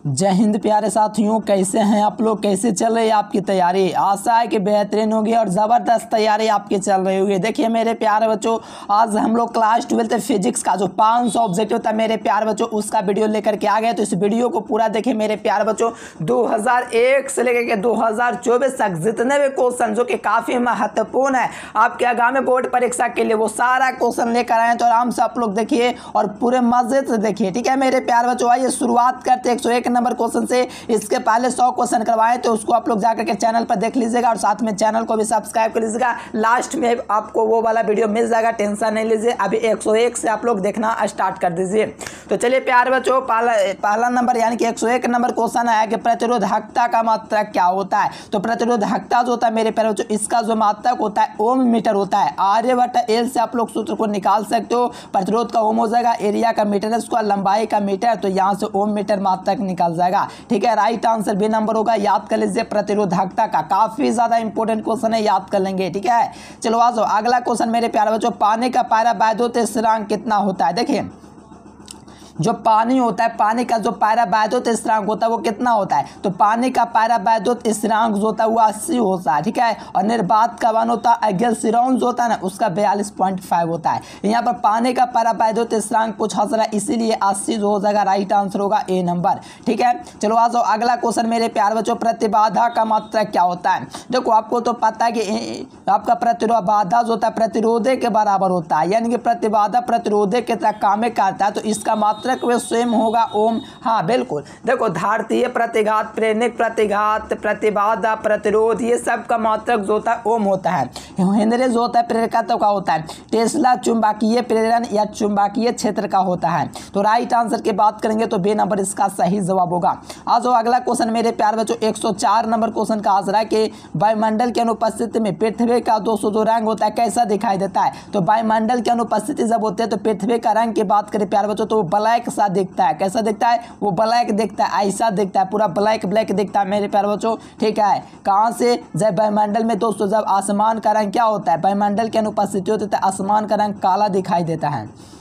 जय हिंद प्यारे साथियों, कैसे हैं आप लोग? कैसे चल रही है आपकी तैयारी? आशा है कि बेहतरीन होगी और ज़बरदस्त तैयारी आपकी चल रही होगी। देखिए मेरे प्यारे बच्चों, आज हम लोग क्लास 12 फिजिक्स का जो 500 ऑब्जेक्टिव था मेरे प्यारे बच्चों, उसका वीडियो लेकर के आ गए। तो इस वीडियो को पूरा देखिए मेरे प्यारे बच्चों। 2001 से लेकर के 2024 तक जितने भी क्वेश्चन जो कि काफ़ी महत्वपूर्ण है आपके आगामी बोर्ड परीक्षा के लिए, वो सारा क्वेश्चन लेकर आए। तो आराम से आप लोग देखिए और पूरे मजे से देखिए, ठीक है मेरे प्यारे बच्चों। आइए शुरुआत करते 101 नंबर क्वेश्चन से। इसके पहले 100 क्वेश्चन करवाए, तो उसको आप लोग जाकर के चैनल पर देख लीजिएगा और साथ में चैनल को भी सब्सक्राइब कर लीजिएगा। लास्ट में आपको वो वाला वीडियो मिल जाएगा, टेंशन नहीं लीजिए। अभी 101 से आप लोग देखना स्टार्ट कर दीजिए। तो चलिए प्यारे बच्चों, पहला नंबर यानी कि 101 नंबर क्वेश्चन है कि प्रतिरोधकता का मात्रक क्या होता है। तो प्रतिरोधकता जो होता है मेरे प्यारे बच्चों, इसका जो मात्रक होता है ओम मीटर होता है। आर/एल से आप लोग सूत्र को निकाल सकते हो। प्रतिरोध का ओम हो जाएगा, एरिया का मीटर स्क्वायर, लंबाई का मीटर, तो यहाँ से ओम मीटर मात्रक निकल जाएगा। ठीक है, राइट आंसर बी नंबर होगा। याद कर लीजिए प्रतिरोधकता का, काफी ज्यादा इंपॉर्टेंट क्वेश्चन है, याद कर लेंगे। ठीक है, चलो आ जाओ अगला क्वेश्चन मेरे प्यारे बच्चों। पानी का पारा वैद्युत स्थिरांक कितना होता है? देखिए जो पानी होता है, पानी का जो पारा वैद्युत स्थिरांक होता है वो कितना होता है? तो पानी का पारा वैद्युत स्थिरांक जो होता है वो 80 होता है। ठीक है, और निर्वात का वन होता है एगेलसिरॉन जो होता है ना, उसका 42.5 होता है। यहाँ पर पानी का पारा वैद्युत स्थिरांक पूछा जा रहा है, इसीलिए 80 जो हो जाएगा, राइट आंसर होगा ए नंबर। ठीक है, चलो आ जाओ अगला क्वेश्चन मेरे प्यारे बच्चों। प्रतिबाधा का मात्रक क्या होता है? देखो आपको तो पता है कि आपका प्रतिबाधा जो होता है प्रतिरोधे के बराबर होता है, यानी कि प्रतिबाधा प्रतिरोधे के तरह काम करता है। तो इसका मात्रक वे सेम होगा ओम। हाँ बिल्कुल, देखो धारतीय प्रतिघात, प्रेरक प्रतिघात, प्रतिबाधा, प्रतिरोध, ये सब का मात्रक जो होता है ओम होता है। हेनरी जो होता है प्रेरकत्व का होता है। टेस्ला चुंबकीय प्रेरण या चुंबकीय क्षेत्र का होता है। तो राइट आंसर की बात करेंगे तो बी नंबर इसका सही जवाब होगा। आ जाओ अगला क्वेश्चन मेरे प्यारे बच्चों। 104 नंबर क्वेश्चन का आंसर है कि वायुमंडल की अनुपस्थिति में पृथ्वी का 200 जो रंग होता है कैसा दिखाई देता है? तो वायुमंडल की अनुपस्थिति जब होती है तो पृथ्वी का रंग की बात करें प्यारे बच्चों तो ब्लैक सा दिखता है। कैसा दिखता है? वो ब्लैक दिखता है, ऐसा दिखता है, पूरा ब्लैक ब्लैक दिखता है मेरे प्यारे बच्चों। ठीक है, कहां से? जब वायुमंडल में दोस्तों जब आसमान का रंग क्या होता है, वायुमंडल की अनुपस्थिति होती है तो आसमान का रंग काला दिखाई देता है।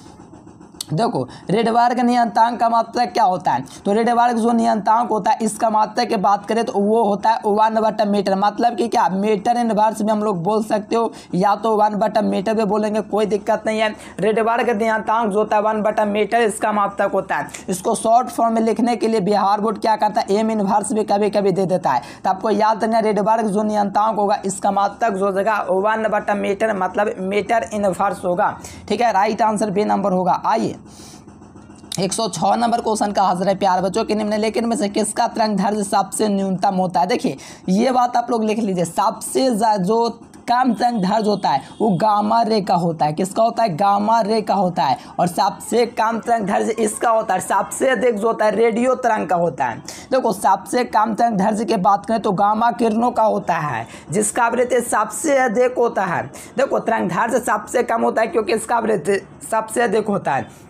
देखो रेडबर्ग नियतांक का मात्रक क्या होता है? तो रेडबर्ग जो नियतांक होता है इसका मात्रक की बात करें तो वो होता है 1/मीटर, मतलब कि क्या मीटर इनवर्स में हम लोग बोल सकते हो, या तो 1/मीटर में बोलेंगे, कोई दिक्कत नहीं है। रेडबर्ग नियतांक जो होता है 1/मीटर इसका मात्रक होता है। इसको शॉर्ट फॉर्म में लिखने के लिए बिहार बोर्ड क्या करता है, एम इनवर्स भी कभी कभी दे देता है। तो आपको याद रखना रेडबर्ग जो नियतांक होगा इसका मात्रक जो होगा 1/मीटर, मतलब मीटर इनवर्स होगा। ठीक है, राइट आंसर बी नंबर होगा। आइए 106 नंबर क्वेश्चन का हाजिर है प्यार बच्चों कि निम्नलिखित में से किसका तरंग दैर्घ्य सबसे न्यूनतम होता है? देखिए ये बात आप लोग लिख लीजिए, सबसे जो कम तरंग दैर्घ्य होता है वो गामा रे का होता है। किसका होता है? गामा रे का होता है। और सबसे कम तरंग दैर्घ्य इसका होता है। सबसे अधिक जो होता है रेडियो तरंग का होता है। देखो सबसे कम तरंग दैर्घ्य की बात करें तो गामा किरणों का होता है, जिसका आवृत्ति सबसे अधिक होता है। देखो तरंग दैर्घ्य सबसे कम होता है क्योंकि इसका आवृत्ति सबसे अधिक होता है।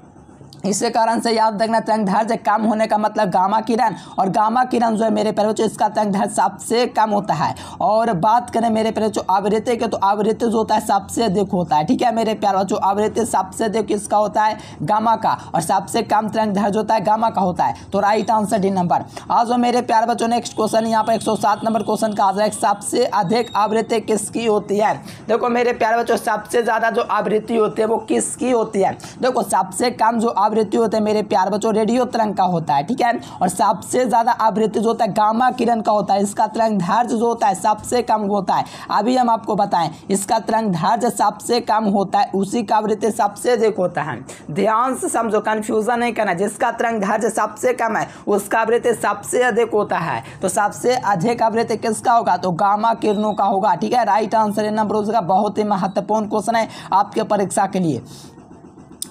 इसी कारण से याद रखना तरंग दैर्घ्य कम होने का मतलब गामा किरण, और गामा किरण जो है मेरे प्यारे बच्चों इसका तरंग दैर्घ्य सबसे कम होता है। और बात करें मेरे प्यारे बच्चों आवृत्ति के, तो आवृत्ति जो होता है सबसे अधिक होता है। ठीक है मेरे प्यारे बच्चों, आवृत्ति सबसे अधिक किसका होता है? गामा का, और सबसे कम तरंग दैर्घ्य होता है गामा का होता है। तो राइट आंसर डी नंबर। आज जो मेरे प्यारे बच्चों नेक्स्ट क्वेश्चन यहाँ पर 107 नंबर क्वेश्चन का आंसर है, सबसे अधिक आवृत्ति किसकी होती है? देखो मेरे प्यारे बच्चों सबसे ज्यादा जो आवृत्ति होती है वो किसकी होती है? देखो सबसे कम जो आवृत्ति होता है मेरे प्यार बच्चों रेडियो तरंग का होता है। ठीक है, और सबसे ज्यादा आवृत्ति जो होता है गामा किरण का होता है। इसका तरंग दैर्घ्य जो होता है सबसे कम होता है। अभी हम आपको बताएं, इसका तरंग दैर्घ्य सबसे कम होता है, उसी का आवृत्ति सबसे अधिक होता है। ध्यान से समझो, कंफ्यूजन नहीं करना। जिसका तरंग दैर्घ्य सबसे कम है उसका आवृत्ति सबसे अधिक होता है। तो सबसे अधिक आवृत्ति किसका होगा? तो गामा किरणों का होगा। ठीक है, राइट आंसर नंबर उसका। बहुत ही महत्वपूर्ण क्वेश्चन है आपके परीक्षा के लिए।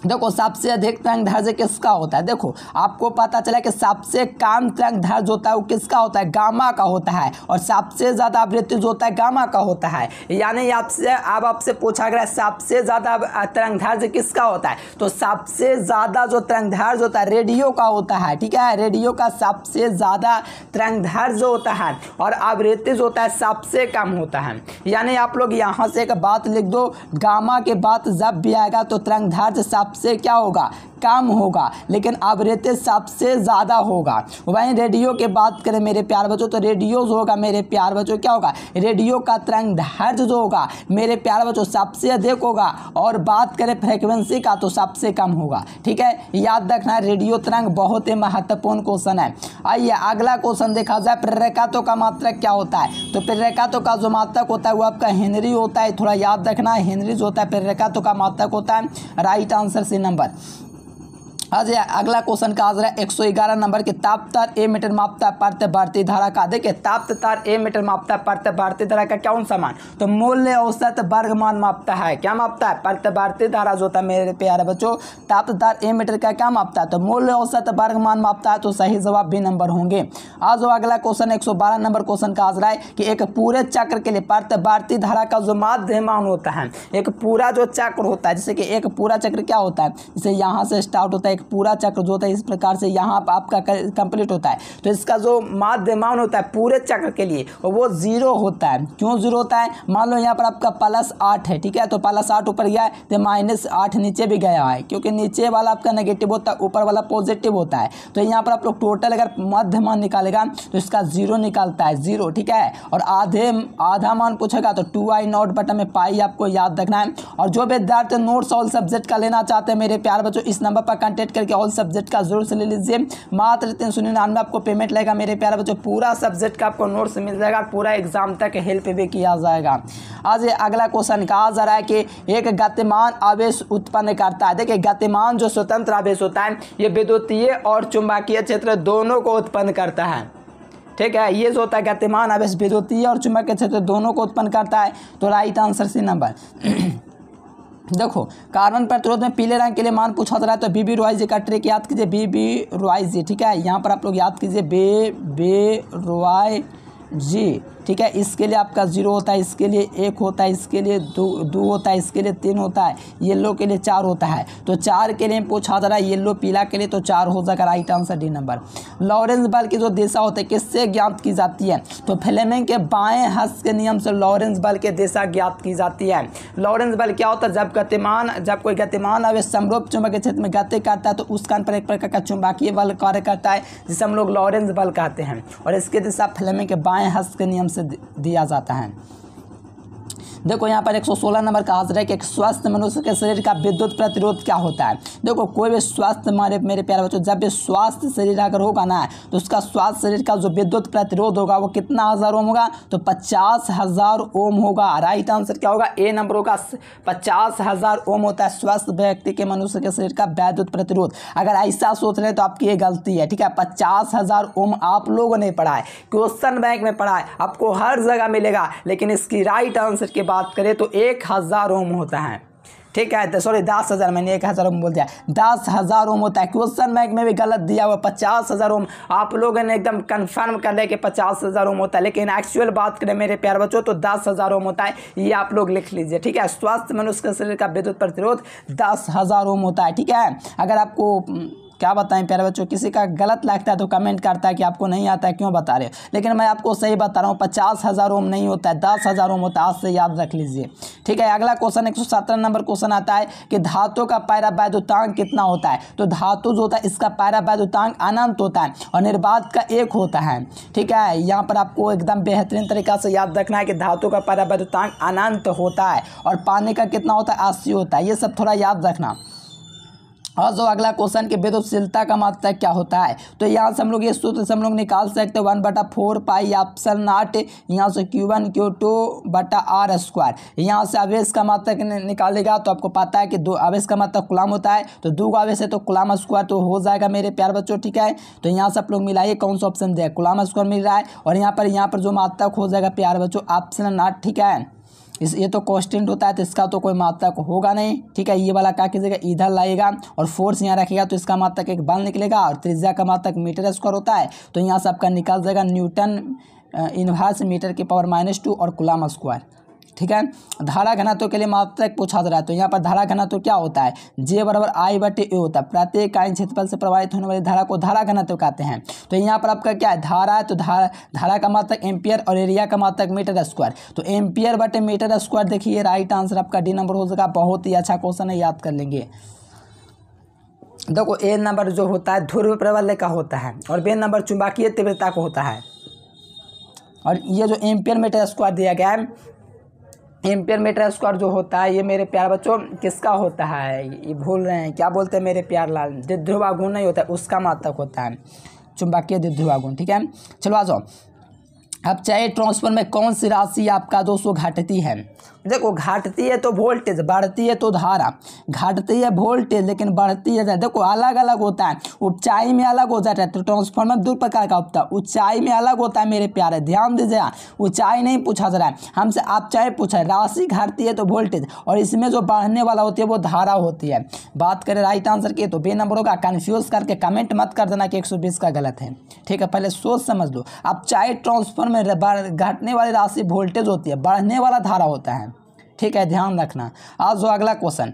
देखो सबसे अधिक तरंग दैर्घ्य किसका होता है? देखो आपको पता चला कि सबसे कम तरंग दैर्घ्य होता है वो किसका होता है? गामा का होता है। और सबसे ज्यादा आवृत्ति जो होता है गामा का होता है। यानी आपसे पूछा गया सबसे ज्यादा तरंग दैर्घ्य किसका होता है? तो सबसे ज्यादा जो तरंग दैर्घ्य होता है रेडियो का होता है। ठीक है, रेडियो का सबसे ज्यादा तरंग दैर्घ्य जो होता है और आवृत्ति जो होता है सबसे कम होता है। यानी आप लोग यहाँ से एक बात लिख दो, गामा के बाद जब भी आएगा तो तरंग दैर्घ्य सबसे क्या होगा, कम होगा, लेकिन आवृत्ति सबसे ज़्यादा होगा। वहीं रेडियो की बात करें मेरे प्यार बच्चों, तो रेडियो जो होगा मेरे प्यार बच्चों क्या होगा, रेडियो का तरंग दैर्ध्य जो होगा मेरे प्यार बच्चों सबसे अधिक होगा, और बात करें फ्रीक्वेंसी का तो सबसे कम होगा। ठीक है, याद रखना रेडियो तरंग बहुत ही महत्वपूर्ण क्वेश्चन है। आइए अगला क्वेश्चन देखा जाए, प्रेरकत्व का मात्रक क्या होता है। तो प्रेरकत्व का जो मात्रक होता है वो आपका हेनरी होता है, थोड़ा याद रखना, हेनरी जो होता है प्रेरकत्व का मात्रक होता है। Right answer C number. आज अगला क्वेश्चन का आंसर है 111 नंबर के ताप तार ए मीटर मापता है प्रतिवर्ती धारा का। देखिए ताप तार ए मीटर मापता है प्रतिवर्ती धारा का कौन सा मान, तो मूल्य औसत वर्गमान मापता है। क्या मापता है, प्रतिवर्ती धारा जो होता है मेरे प्यारे बच्चों, ताप तार ए मीटर का क्या मापता है, तो मूल्य औसत वर्गमान मापता है। तो सही जवाब बी नंबर होंगे। आज जो अगला क्वेश्चन 112 नंबर क्वेश्चन का आंसर है कि एक पूरे चक्र के लिए प्रतिवर्ती धारा का जो माध्यमान होता है, एक पूरा जो चक्र होता है, जैसे कि एक पूरा चक्र क्या होता है, जैसे यहाँ से स्टार्ट होता है पूरा चक्र जो होता है इस प्रकार से यहाँ आपका कंप्लीट होता है, तो इसका जो माध्यमान होता है पूरे चक्र के लिए वो 0 होता है। क्यों 0 होता है, मान लो यहाँ पर आपका +8 है, ठीक है, तो +8 ऊपर गया है तो -8 नीचे भी गया है, क्योंकि नीचे वाला आपका नेगेटिव होता है, ऊपर वाला पॉजिटिव होता है। तो यहाँ पर आप लोग टोटल अगर माध्यमान निकालेगा तो इसका 0 निकालता है, 0, ठीक है। और आधा मान पूछेगा तो 2i0 बटा में पाई आपको याद रखना है। और जो विद्यार्थी नोट्स ऑल सब्जेक्ट का लेना चाहते हैं मेरे प्यार बच्चों, इस नंबर पर कॉन्टेक्ट करके ऑल सब्जेक्ट का जरूर से ले लीजिए। मात्र 399 आपको पेमेंट लगेगा मेरे प्यारे बच्चों, पूरा सब्जेक्ट का आपको नोट्स मिल जाएगा, पूरा एग्जाम तक हेल्प भी किया जाएगा। आज अगला क्वेश्चन कहा जा रहा है कि एक गतिमान आवेश उत्पन्न करता है। देखिए गतिमान जो स्वतंत्र आवेश होता है ये विद्युतीय और चुंबकीय क्षेत्र दोनों को उत्पन्न करता है। ठीक है, ये जो होता है गतिमान आवेश विद्युतीय और चुंबकीय क्षेत्र दोनों को उत्पन्न करता है। तो राइट आंसर सी नंबर। देखो कार्बन प्रतिरोध में पीले रंग के लिए मान पूछा जा रहा है, तो बीबी रॉय जी का ट्रिक याद कीजिए, बीबी रॉय जी, ठीक है, यहाँ पर आप लोग याद कीजिए बे रॉय जी, ठीक है। इसके लिए आपका 0 होता है, इसके लिए 1 होता है, इसके लिए 2 होता है, इसके लिए 3 होता है, येलो के लिए 4 होता है। तो 4 के लिए पूछा जा रहा है, येलो पीला के लिए, तो 4 हो जाएगा। Right answer D number. Lawrence बल की जो दिशा होती है किससे ज्ञात की जाती है, तो फ्लेमिंग के बाएं हस्त के नियम से लॉरेंस बल की दिशा ज्ञात की जाती है। लॉरेंस बल क्या होता है, जब कोई गतिमान आवेश समरूप चुंबकीय क्षेत्र में गति करता है तो उस स्थान पर एक प्रकार का चुंबकीय बल कार्य करता है, जिसे हम लोग लॉरेंस बल कहते हैं, और इसकी दिशा फ्लेमिंग के बाएं हस्त के नियम से दिया जाता है। देखो यहाँ पर 116 नंबर का आंसर है कि एक स्वस्थ मनुष्य के शरीर का विद्युत प्रतिरोध क्या होता है। देखो कोई भी स्वास्थ्य मेरे प्यारे बच्चों, जब भी स्वास्थ्य शरीर अगर होगा ना तो उसका स्वास्थ्य शरीर का जो विद्युत प्रतिरोध होगा वो कितना हज़ार ओम होगा, तो 50,000 ओम होगा। राइट आंसर क्या होगा, ए नंबर होगा। 50,000 ओम होता है स्वस्थ व्यक्ति के मनुष्य के शरीर का विद्युत प्रतिरोध। अगर ऐसा सोच रहे तो आपकी ये गलती है, ठीक है। 50,000 ओम आप लोगों ने पढ़ा है, क्वेश्चन बैंक में पढ़ा है, आपको हर जगह मिलेगा, लेकिन इसकी राइट आंसर की बात करें तो 1,000 ओम होता है, ठीक है। सॉरी 10,000, मैंने 1,000 ओम बोल दिया, 10,000 ओम होता है। क्वेश्चन बैंक में भी गलत दिया हुआ 50,000 ओम, आप लोगों ने एकदम कंफर्म कर लिया कि 50,000 ओम होता है, लेकिन एक्चुअल बात करें मेरे प्यारे बच्चों तो 10,000 ओम होता है। ये आप लोग लिख लीजिए, ठीक है। स्वस्थ मनुष्य के शरीर का विद्युत प्रतिरोध 10,000 ओम होता है, ठीक है। अगर आपको क्या बताएं प्यारे बच्चों, किसी का गलत लगता है तो कमेंट करता है कि आपको नहीं आता है, क्यों बता रहे हो, लेकिन मैं आपको सही बता रहा हूँ। 50,000 ओम नहीं होता है, 10,000 ओम होता है, आज से याद रख लीजिए, ठीक है। अगला क्वेश्चन 117 नंबर क्वेश्चन आता है कि धातु का पैरावैद्युतांक कितना होता है। तो धातु जो होता है इसका पैरावैद्युतांक अनंत होता है और निर्वात का 1 होता है, ठीक है। यहाँ पर आपको एकदम बेहतरीन तरीका से याद रखना है कि धातु का पैरावैद्युतांक अनंत होता है और पानी का कितना होता है, 80 होता है। ये सब थोड़ा याद रखना। और जो अगला क्वेश्चन की विद्युतशीलता का मात्रक क्या होता है, तो यहाँ से हम लोग ये सूत्र से हम लोग निकाल सकते हैं 1/4 पाई एप्सिलॉन नॉट, यहाँ से Q1 Q2 बटा R स्क्वायर। यहाँ से आवेश का मात्रक निकालेगा तो आपको पता है कि 2 आवेश का मात्रक कूलम होता है, तो 2 आवेश है तो कूलम स्क्वायर तो हो जाएगा मेरे प्यार बच्चों, ठीक है। तो यहाँ से आप लोग मिलाइए कौन सा ऑप्शन दिया, कूलम स्क्वायर मिल रहा है, और यहाँ पर जो मात्रक हो जाएगा प्यार बच्चों एप्सिलॉन नॉट, ठीक है। ये तो कांस्टेंट होता है तो इसका तो कोई मात्रक होगा नहीं, ठीक है। ये वाला क्या कीजिएगा, इधर लाएगा और फोर्स यहाँ रखेगा तो इसका मात्रक एक बल निकलेगा, और त्रिज्या का मात्रक मीटर स्क्वायर होता है, तो यहाँ से आपका निकल जाएगा न्यूटन इनवर्स मीटर की पावर -2 और कूलम स्क्वायर, ठीक है। धारा घनत्व के लिए मात्रक पूछा जा रहा है, तो यहाँ पर धारा घनत्व क्या होता है, J बराबर I/A होता है। प्रत्येक इकाई क्षेत्रफल से प्रवाहित होने वाली धारा को धारा घनत्व कहते हैं। तो यहाँ पर आपका क्या है, धारा है, तो धारा का मात्रक एम्पियर और एरिया का मात्रक मीटर स्क्वायर, तो एम्पियर बटे मीटर स्क्वायर। देखिए राइट आंसर आपका डी नंबर हो जाएगा। बहुत ही अच्छा क्वेश्चन है, याद कर लेंगे। देखो ए नंबर जो होता है ध्रुव प्रबल का होता है और बी नंबर चुंबकीय तीव्रता का होता है। और ये जो एम्पियर मीटर स्क्वायर दिया गया है, एम्पियर मीटर स्क्वायर जो होता है ये मेरे प्यार बच्चों किसका होता है, ये भूल रहे हैं, क्या बोलते हैं मेरे प्यार लाल, द्विध्रुवागुण नहीं होता है, उसका मात्रक होता है चुंबकीय द्विध्रुवागुण। ठीक है, चलो आ जाओ। अब चाहे ट्रांसफर में कौन सी राशि आपका दोस्तों घटती है। देखो घटती है तो वोल्टेज, बढ़ती है तो धारा। घटती है वोल्टेज लेकिन बढ़ती है, देखो अलग अलग होता है, ऊंचाई में अलग हो जाता है। तो ट्रांसफार्मर दो प्रकार का होता है, ऊंचाई में अलग होता है मेरे प्यारे, ध्यान दीजिए। ऊंचाई नहीं पूछा जा रहा है हमसे, आप चाहे पूछा राशि घटती है तो वोल्टेज, और इसमें जो बढ़ने वाला होती है वो धारा होती है। बात करें राइट आंसर की तो बे नंबर होगा। कन्फ्यूज करके कमेंट मत कर देना कि 120 का गलत है। ठीक है, पहले सोच समझ लो। अब चाहे ट्रांसफार्मर में घटने वाली राशि वोल्टेज होती है, बढ़ने वाला धारा होता है। ठीक है, ध्यान रखना। आज जो अगला क्वेश्चन,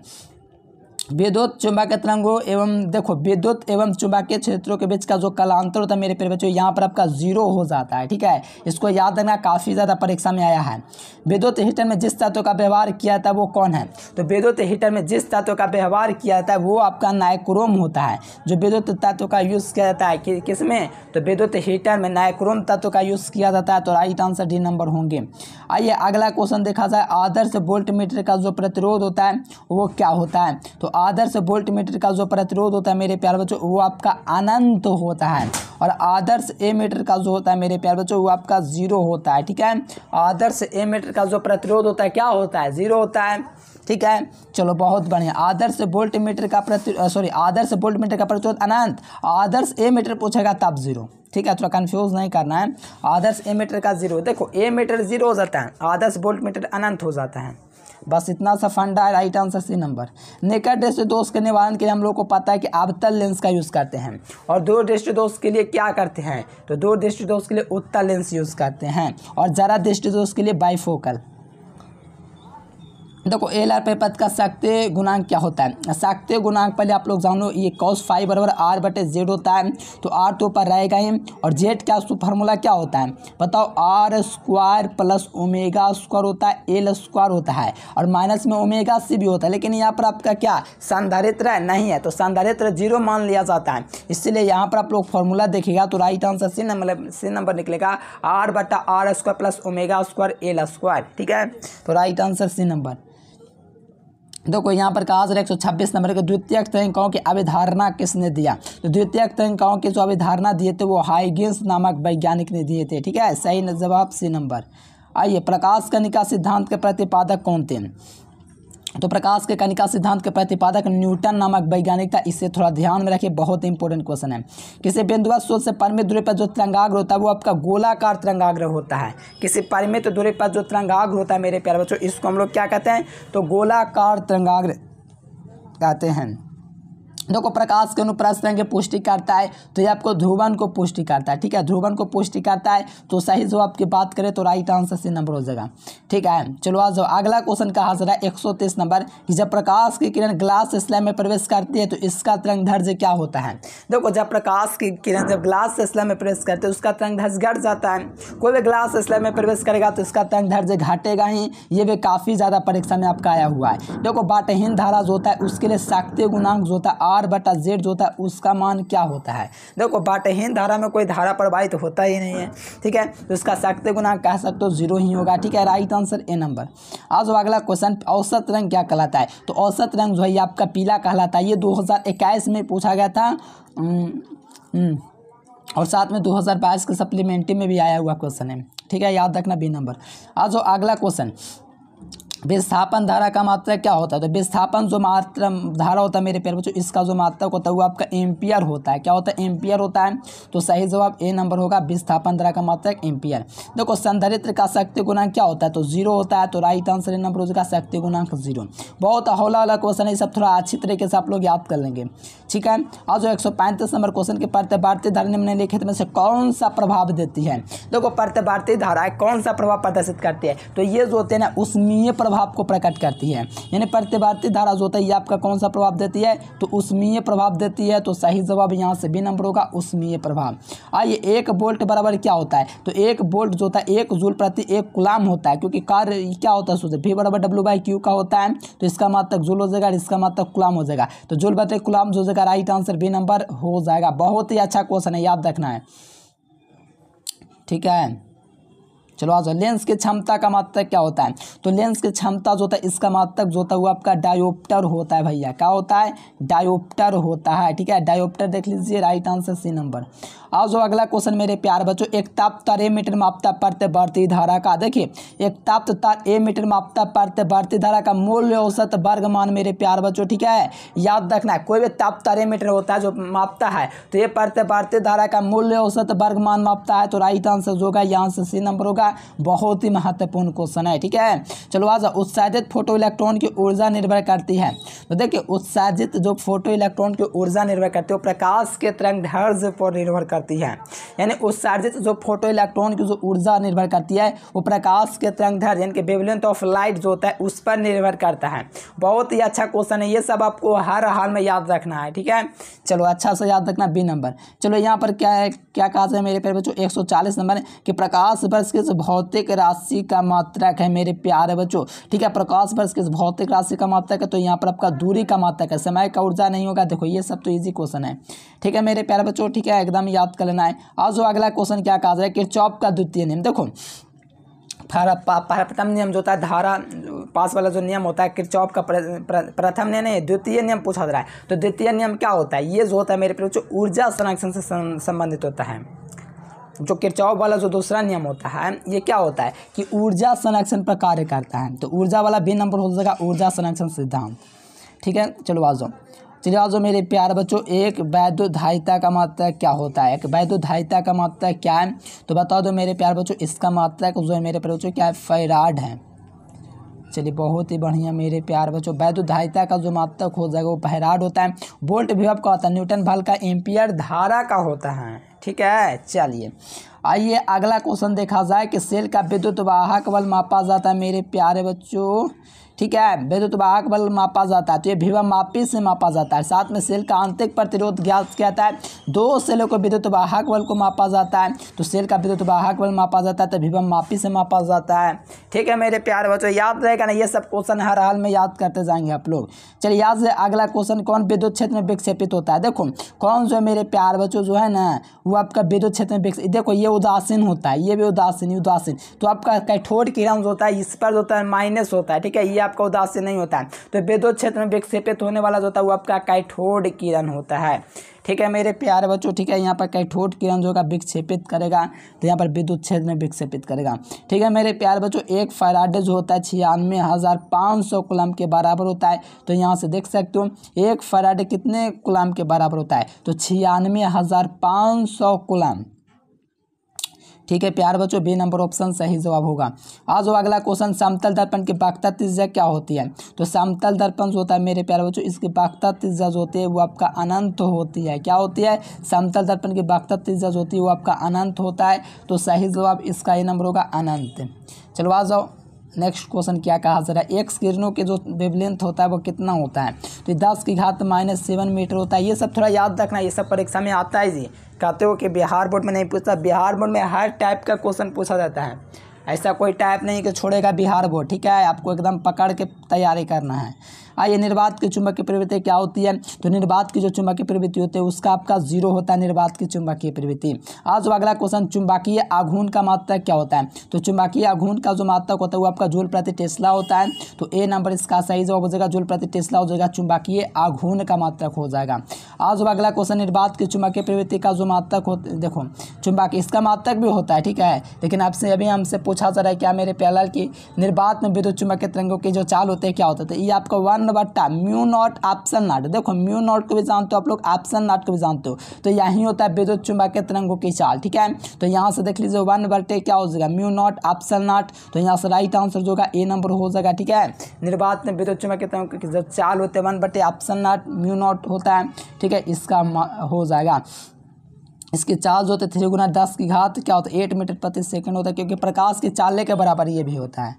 विद्युत चुंबकीय तरंगों एवं देखो विद्युत एवं चुंबकीय क्षेत्रों के बीच का जो कालांतर होता है मेरे प्यारे बच्चों, यहाँ पर आपका जीरो हो जाता है। ठीक है, इसको याद रखना, काफ़ी ज़्यादा परीक्षा में आया है। विद्युत हीटर में जिस तत्व का व्यवहार किया जाता है वो कौन है। तो विद्युत हीटर में जिस तत्व का व्यवहार किया जाता है वो आपका नाइक्रोम होता है। जो विद्युत तत्व का यूज़ किया जाता है किसमें, तो विद्युत हीटर में नाइक्रोम तत्व का यूज़ किया जाता है। तो राइट आंसर डी नंबर होंगे। आइए अगला क्वेश्चन देखा जाए। आदर्श वोल्ट मीटर का जो प्रतिरोध होता है वो क्या होता है। तो आदर्श वोल्ट मीटर का जो प्रतिरोध होता है मेरे प्यारे बच्चों वो आपका अनंत होता है। और आदर्श ए मीटर का जो होता है मेरे प्यारे बच्चों वो आपका जीरो होता है। ठीक है, आदर्श ए मीटर का जो प्रतिरोध होता है क्या होता है, जीरो होता है। ठीक है, चलो बहुत बढ़िया। आदर्श वोल्ट मीटर का आदर्श वोल्ट मीटर का प्रतिरोध अनंत, आदर्श ए मीटर पूछेगा तब जीरो। ठीक है, थोड़ा कंफ्यूज नहीं करना है। आदर्श ए मीटर का जीरो, देखो ए मीटर जीरो हो जाता है, आदर्श वोल्ट मीटर अनंत हो जाता है। बस इतना सा फंडा है। Right answer C number. निकट दृष्टि दोष के निवारण के लिए हम लोग को पता है कि अवतल लेंस का यूज़ करते हैं। और दूर दृष्टि दोष के लिए क्या करते हैं, तो दूर दृष्टि दोष के लिए उत्तल लेंस यूज़ करते हैं। और जरा दृष्टि दोष के लिए बाइफोकल। देखो एल आर पे पद का शक्ति गुणांक क्या होता है। शक्ति गुणांक पहले आप लोग जानो, ये cos फाइव बराबर आर बटे जेड होता है। तो आर तो ऊपर रहेगा ही, और जेड का फार्मूला क्या होता है बताओ, R square plus omega square होता है, एल स्क्वायर होता है, और माइनस में ओमेगा सी भी होता है। लेकिन यहाँ पर आपका क्या संधारित्र नहीं है, तो संधारित्र जीरो मान लिया जाता है। इसलिए यहाँ पर आप लोग फार्मूला देखिएगा तो राइट आंसर सी नंबर निकलेगा, आर बटा R square plus omega square L square. ठीक है, तो राइट आंसर सी नंबर। देखो यहाँ पर कहा जा रहा है 126 नंबर के द्वितीयक तरंगिकाओं की अवधारणा किसने दिया। तो द्वितीयक तरंगिकाओं की जो अवधारणा दिए थे वो हाइगेंस नामक वैज्ञानिक ने दिए थे। ठीक है, सही जवाब सी नंबर। आइए प्रकाश कनिका सिद्धांत के प्रतिपादक कौन थे। तो प्रकाश के कनिका सिद्धांत के प्रतिपादक न्यूटन नामक वैज्ञानिक था। इसे थोड़ा ध्यान में रखिए, बहुत इंपॉर्टेंट क्वेश्चन है। किसी बिंदुवत स्रोत से परिमित दूरी पर जो तरंगाग्र होता है वो आपका गोलाकार तरंगाग्र होता है। किसी परिमित दूरी पर जो तरंगाग्र होता है मेरे प्यारे बच्चों, इसको हम लोग क्या कहते हैं, तो गोलाकार तरंगाग्र कहते हैं। देखो प्रकाश के अनुप्रस्थ तरंग की पुष्टि करता है, तो ये आपको ध्रुवन को पुष्टि करता है। ठीक है, ध्रुवन को पुष्टि करता है। तो सही जवाब की बात करें तो राइट आंसर सी नंबर हो जाएगा। ठीक है, चलो आज अगला क्वेश्चन कहा जा रहा है 130 नंबर कि जब प्रकाश की किरण ग्लास स्लैब में प्रवेश करती है तो इसका तरंग दैर्ध्य क्या होता है। देखो जब प्रकाश की किरण जब ग्लास स्लैब में प्रवेश करते है उसका तरंग दैर्ध्य घट जाता है। कोई भी ग्लास स्लैब में प्रवेश करेगा तो इसका तरंग दैर्ध्य घटेगा ही। ये भी काफ़ी ज़्यादा परीक्षा में आपका आया हुआ है। देखो बाटहीन धारा जो होता है उसके लिए शक्ति गुणांक जो होता है आर बटा जेड जो होता है उसका मान क्या होता है। देखो बाटहीन धारा में कोई धारा प्रवाहित होता ही नहीं है। ठीक है, तो इसका शक्ति गुणांक कह सकते हो जीरो ही होगा। ठीक है, राइट आंसर ए नंबर। आज अगला क्वेश्चन, औसत रंग क्या कहलाता है। तो औसत रंग जो है ये आपका पीला कहलाता है। ये 2021 में पूछा गया था और साथ में 2022 के सप्लीमेंट्री में भी आया हुआ क्वेश्चन है। ठीक है, याद रखना बी नंबर। आज अगला क्वेश्चन, विस्थापन धारा का मात्रक क्या होता है। तो विस्थापन जो मात्रा धारा होता है मेरे प्यारे बच्चों, इसका जो मात्रक होता है वो आपका एम्पियर होता है। क्या होता है, एम्पियर होता है। तो सही जवाब ए नंबर होगा, विस्थापन धारा का मात्रक एम्पियर। देखो संधारित्र का शक्ति गुणांक क्या होता है, तो जीरो होता है। तो राइट आंसर ए नंबर हो जाएगा, शक्ति गुणांक जीरो। बहुत हौला वाला क्वेश्चन है, सब थोड़ा अच्छी तरीके से आप लोग याद कर लेंगे। ठीक है, आज 135 नंबर क्वेश्चन के प्रतिवर्ती धारा निम्नलिखित में से कौन सा प्रभाव देती है। देखो प्रतिवर्ती धारा कौन सा प्रभाव प्रदर्शित करती है, तो ये जो होते हैं ना उष्मीय प्रभाव प्रभाव को प्रकट करती है। यानी प्रतिवर्ती धारा जो होता है ये आपका कौन सा प्रभाव देती है, तो उष्मीय प्रभाव देती है। तो सही जवाब यहाँ से बी नंबर होगा, उष्मीय प्रभाव। आइए 1 वोल्ट बराबर क्या होता है, तो 1 वोल्ट जो होता है 1 जूल प्रति 1 कूलाम होता है, क्योंकि कार्य क्या होता है सोचे V बराबर W/Q का होता है, तो इसका मात्रक जूल हो जाएगा और इसका मात्रक कूलाम हो जाएगा। तो जूल बटे कूलाम जो हो जाएगा, राइट आंसर बी नंबर हो जाएगा। बहुत ही अच्छा क्वेश्चन है, याद रखना है, ठीक है। चलो आ जाओ, लेंस की क्षमता का मात्रक क्या होता है, तो लेंस की क्षमता जो होता है इसका मात्रक जो होता है वो आपका डायोप्टर होता है भैया। क्या होता है, डायोप्टर होता है, ठीक है। डायोप्टर देख लीजिए, राइट आंसर सी नंबर। आओ जो अगला क्वेश्चन मेरे प्यार बच्चों, एक ताप तार एमीटर मापता प्रतिवर्ती धारा का, देखिए एक ताप तार एमीटर मापता प्रतिवर्ती धारा का मूल्य औसत वर्गमान मेरे प्यार बच्चों, ठीक है। याद रखना है, कोई भी ताप तार एमीटर होता है जो मापता है तो ये प्रतिवर्ती धारा का मूल्य औसत वर्गमान मापता है, तो राइट आंसर जो होगा यहाँ से सी नंबर होगा। बहुत ही महत्वपूर्ण क्वेश्चन है, ठीक है। चलो आ जाओ, उत्सर्जित फोटो इलेक्ट्रॉन की ऊर्जा निर्भर करती है, तो देखिए उत्सर्जित जो फोटो इलेक्ट्रॉन की ऊर्जा निर्भर करती है वो प्रकाश के तरंगदैर्घ्य पर निर्भर करती है। यानी उत्सर्जित जो फोटो इलेक्ट्रॉन की जो ऊर्जा निर्भर करती है वो प्रकाश के तरंगदैर्घ्य यानी कि वेवलेंथ ऑफ लाइट जो होता है उस पर निर्भर करता है। बहुत ही अच्छा क्वेश्चन है, ये सब आपको हर हाल में याद रखना है, ठीक है। चलो अच्छा से याद रखना, बी नंबर। चलो यहाँ पर क्या है, क्या कहा जाए मेरे प्यारे बच्चों, 140 नंबर है कि प्रकाश वर्ष की भौतिक राशि का मात्रक है मेरे प्यारे बच्चों, ठीक है। प्रकाश वर्ष की भौतिक राशि का मात्रक है, तो यहाँ पर आपका दूरी का मात्रक है, समय का ऊर्जा नहीं होगा। देखो ये सब तो इजी क्वेश्चन है, ठीक है मेरे प्यारे बच्चों, ठीक है, एकदम याद कर लेना है। आज जो अगला क्वेश्चन क्या कहा जाए, किरचॉफ का द्वितीय नियम। देखो प्रथम नियम जो होता है धारा पास वाला जो नियम होता है किरचॉफ का प्रथम नियम नहीं, द्वितीय नियम पूछा जा रहा है। तो द्वितीय नियम क्या होता है, ये जो होता है मेरे प्यारे बच्चों ऊर्जा संरक्षण से संबंधित होता है। जो किरचॉफ वाला जो दूसरा नियम होता है ये क्या होता है कि ऊर्जा संरक्षण पर कार्य करता है, तो ऊर्जा वाला बी नंबर हो जाएगा, ऊर्जा संरक्षण सिद्धांत, ठीक है। चलो आ जाओ, चलिए आ जाओ मेरे प्यारे बच्चों, एक वैद्युत धारिता का मात्रक क्या होता है, एक वैद्युत धारिता का मात्रक क्या है, तो बता दो मेरे प्यारे बच्चों, इसका मात्रक जो है मेरे प्यारे बच्चों क्या है, फैराड है। चलिए बहुत ही बढ़िया मेरे प्यार बच्चों, वैद्युत धारिता का जो मात्रक हो जाएगा वो फैराड होता है। वोल्ट विभव का होता है, न्यूटन बल का एम्पियर धारा का होता है, ठीक है। चलिए आइए अगला क्वेश्चन देखा जाए कि सेल का विद्युत वाहक बल मापा जाता है मेरे प्यारे बच्चों, ठीक है। विद्युत वाहक बल मापा जाता है तो ये विभव मापी से मापा जाता है। साथ में सेल का आंतरिक प्रतिरोध ज्ञात किया जाता है। दो सेलों को विद्युत वाहक बल को मापा जाता है, तो सेल का विद्युत वाहक बल मापा जाता है तो विभव मापी से मापा जाता है, ठीक है मेरे प्यारे बच्चों। याद रहेगा ना, ये सब क्वेश्चन हर हाल में याद करते जाएंगे आप लोग। चलिए याद से अगला क्वेश्चन, कौन विद्युत क्षेत्र में विक्षेपित होता है। देखो कौन जो है मेरे प्यारे बच्चों जो है ना वो आपका विद्युत क्षेत्र में देखो ये उदासीन होता है, ये भी उदासीन, तो आपका कैथोड किरण जो होता है इस पर जो होता है माइनस होता है, ठीक है। ये आपका उदासीन नहीं होता है, तो विद्युत क्षेत्र में विक्षेपित होने वाला जो होता है वो आपका कैथोड किरण होता है, ठीक है मेरे प्यारे बच्चों, ठीक है। यहाँ पर कैथोड किरण जो होगा विक्षेपित करेगा, तो यहाँ पर विद्युत क्षेत्र में विक्षेपित करेगा, ठीक है मेरे प्यारे बच्चों। एक फैराडे जो होता है 96,500 कूलम के बराबर होता है, तो यहाँ से देख सकते हो एक फैराडे कितने कूलम के बराबर होता है, तो 96,500 कूलम, ठीक है प्यार बच्चों, बी नंबर ऑप्शन सही जवाब होगा। आज जो अगला क्वेश्चन, समतल दर्पण की वक्रता त्रिज्या क्या होती है, तो समतल दर्पण जो होता है मेरे प्यारे बच्चों इसकी वक्रता त्रिज्या जो होती है वो आपका अनंत होती है। क्या होती है, समतल दर्पण की वक्रता त्रिज्या जो होती है वो आपका अनंत होता है, तो सही जवाब इसका ये नंबर होगा अनंत। चलो आ जाओ नेक्स्ट क्वेश्चन क्या कहा जा रहा है, एक्स किरणों के जो वेवलेंथ होता है वो कितना होता है, तो 10⁻⁻7 मीटर होता है। ये सब थोड़ा याद रखना, ये सब परीक्षा में आता है जी। कहते हो कि बिहार बोर्ड में नहीं पूछता, बिहार बोर्ड में हर टाइप का क्वेश्चन पूछा जाता है, ऐसा कोई टाइप नहीं कि छोड़ेगा बिहार बोर्ड, ठीक है। आपको एकदम पकड़ के तैयारी करना है। आइए निर्वात की चुंबकीय प्रवृत्ति क्या होती है, तो निर्वात की जो चुंबकीय प्रवृत्ति होती है उसका आपका 0 होता है, निर्वात की चुंबकीय प्रवृत्ति। आज जो अगला क्वेश्चन, चुंबकीय आघूर्ण का मात्रक क्या होता है, तो चुंबकीय आघूर्ण का जो मात्रक होता है वो आपका जूल प्रति टेस्ला होता है, तो ए नंबर इसका सही जवाब हो जाएगा, जूल प्रति टेस्ला हो जाएगा, चुंबकीय आघूर्ण का मात्रक हो जाएगा। आज जो अगला क्वेश्चन, निर्वात की चुंबकीय प्रवृत्ति का जो मात्रक होता है, देखो चुंबकीय इसका मात्रक भी होता है, ठीक है, लेकिन आपसे अभी हमसे पूछा जा रहा है क्या मेरे प्यार की निर्वात में विद्युत चुंबकीय तरंगों के जो चाल होते हैं क्या होता है, तो ये आपका 1/μ0 ऑप्शन नॉट। देखो μ0 को भी जानते हो आप लोग, ऑप्शन नॉट को भी जानते हो, तो यही होता है विद्युत चुंबकीय तरंगों की चाल, ठीक है। तो यहाँ से देख लीजिए 1/, क्या हो जाएगा μ0 ऑप्शन नॉट, तो यहाँ से राइट आंसर जो होगा ए नंबर हो जाएगा, ठीक है। निर्वात में विद्युत चुंबकीय तरंगों की जो चाल होते हैं 1/, ऑप्शन नॉट μ0 होता है, ठीक है, इसका हो जाएगा। इसकी चाल जो होती है 3 × 10 की घात क्या होता है 8 मीटर प्रति सेकंड होता है, क्योंकि प्रकाश की चालने के बराबर ये भी होता है,